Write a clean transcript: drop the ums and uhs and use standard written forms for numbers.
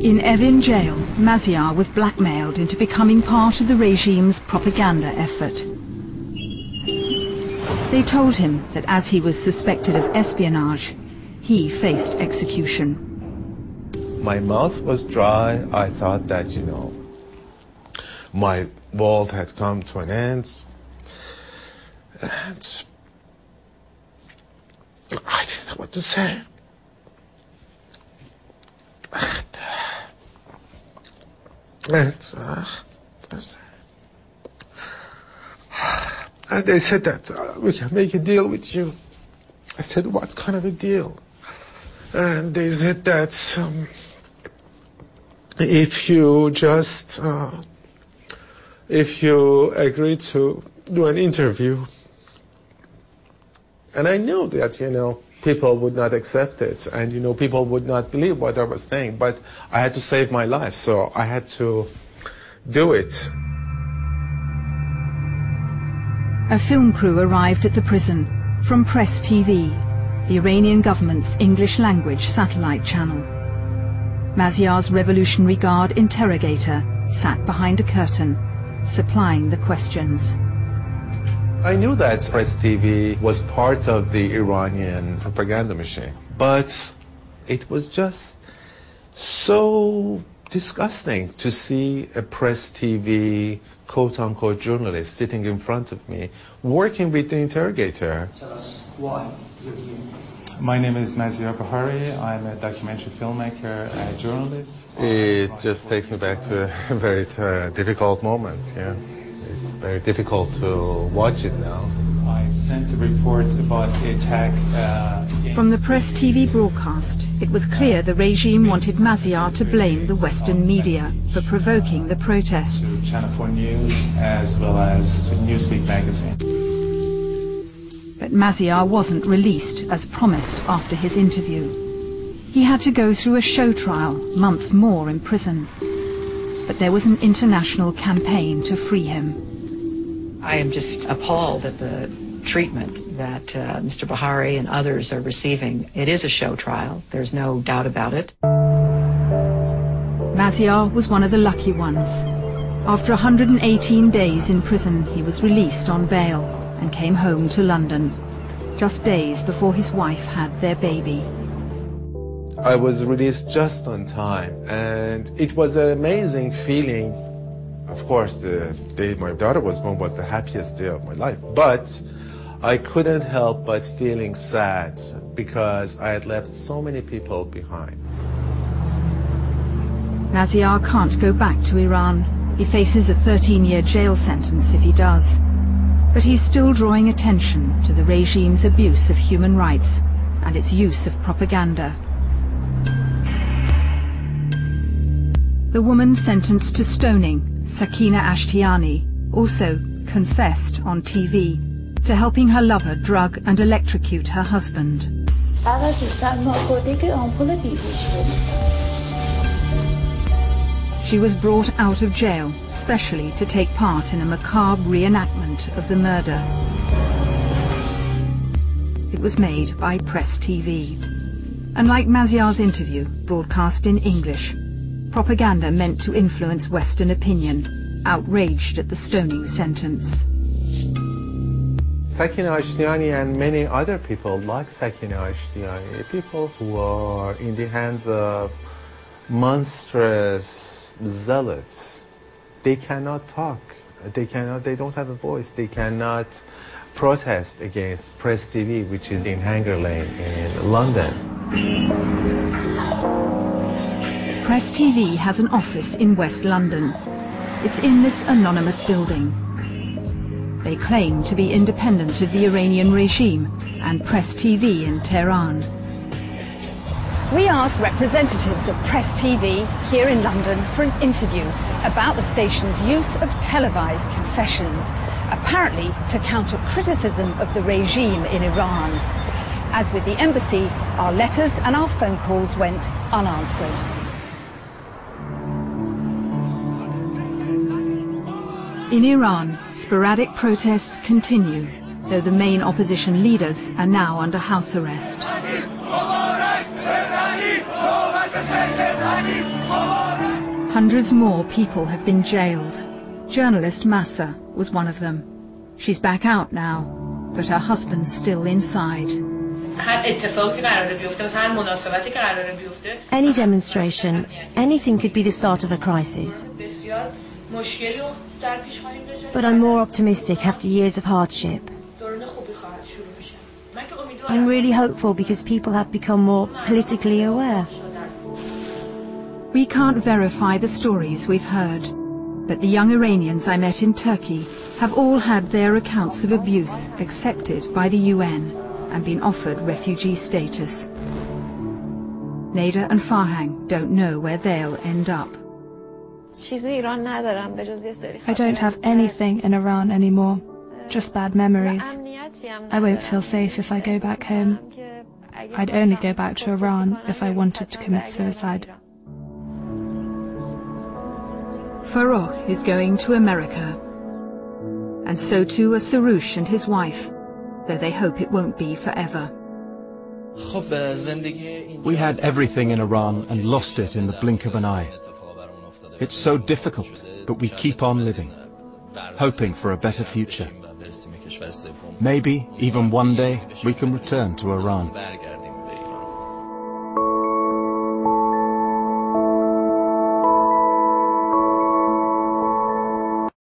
In Evin jail, Maziar was blackmailed into becoming part of the regime's propaganda effort. They told him that as he was suspected of espionage, he faced execution. My mouth was dry. I thought that, you know, my world had come to an end. And I didn't know what to say. And they said that we can make a deal with you. I said, what kind of a deal? And they said that if you just, if you agree to do an interview. And I knew that, you know, people would not accept it, and, you know, people would not believe what I was saying, but I had to save my life, so I had to do it. A film crew arrived at the prison from Press TV, the Iranian government's English language satellite channel. Maziar's Revolutionary Guard interrogator sat behind a curtain, supplying the questions. I knew that Press TV was part of the Iranian propaganda machine, but it was just so disgusting to see a Press TV quote-unquote journalist sitting in front of me, working with the interrogator. Tell us why you're here. My name is Maziar Bahari. I'm a documentary filmmaker and journalist. It just takes me back to a very difficult moment, yeah. It's very difficult to watch it now. I sent a report about the attack From the Press TV broadcast, it was clear the regime wanted Maziar to blame the Western media for provoking the protests. To Channel 4 News as well as to Newsweek magazine. But Maziar wasn't released as promised after his interview. He had to go through a show trial, months more in prison. But there was an international campaign to free him. I am just appalled at the treatment that Mr. Bahari and others are receiving. It is a show trial, there's no doubt about it. Maziar was one of the lucky ones. After 118 days in prison, he was released on bail and came home to London, just days before his wife had their baby. I was released just on time, and it was an amazing feeling. Of course, the day my daughter was born was the happiest day of my life, but I couldn't help but feeling sad because I had left so many people behind. Maziar can't go back to Iran. He faces a 13-year jail sentence if he does. But he's still drawing attention to the regime's abuse of human rights and its use of propaganda. The woman sentenced to stoning, Sakina Ashtiani, also confessed on TV to helping her lover drug and electrocute her husband. She was brought out of jail, specially to take part in a macabre reenactment of the murder. It was made by Press TV. And like Maziar's interview, broadcast in English, propaganda meant to influence Western opinion, outraged at the stoning sentence. Sakina Ashtiani and many other people like Sakina Ashtiani, people who are in the hands of monstrous zealots, they cannot talk, they don't have a voice, they cannot protest against Press TV, which is in Hanger Lane in London. Press TV has an office in West London. It's in this anonymous building. They claim to be independent of the Iranian regime and Press TV in Tehran. We asked representatives of Press TV here in London for an interview about the station's use of televised confessions, apparently to counter criticism of the regime in Iran. As with the embassy, our letters and our phone calls went unanswered. In Iran, sporadic protests continue, though the main opposition leaders are now under house arrest. Hundreds more people have been jailed. Journalist Massa was one of them. She's back out now, but her husband's still inside. Any demonstration, anything could be the start of a crisis. But I'm more optimistic after years of hardship. I'm really hopeful because people have become more politically aware. We can't verify the stories we've heard, but the young Iranians I met in Turkey have all had their accounts of abuse accepted by the UN and been offered refugee status. Neda and Farhang don't know where they'll end up. I don't have anything in Iran anymore, just bad memories. I won't feel safe if I go back home. I'd only go back to Iran if I wanted to commit suicide. Farokh is going to America. And so too are Saroush and his wife, though they hope it won't be forever. We had everything in Iran and lost it in the blink of an eye. It's so difficult, but we keep on living, hoping for a better future. Maybe even one day we can return to Iran.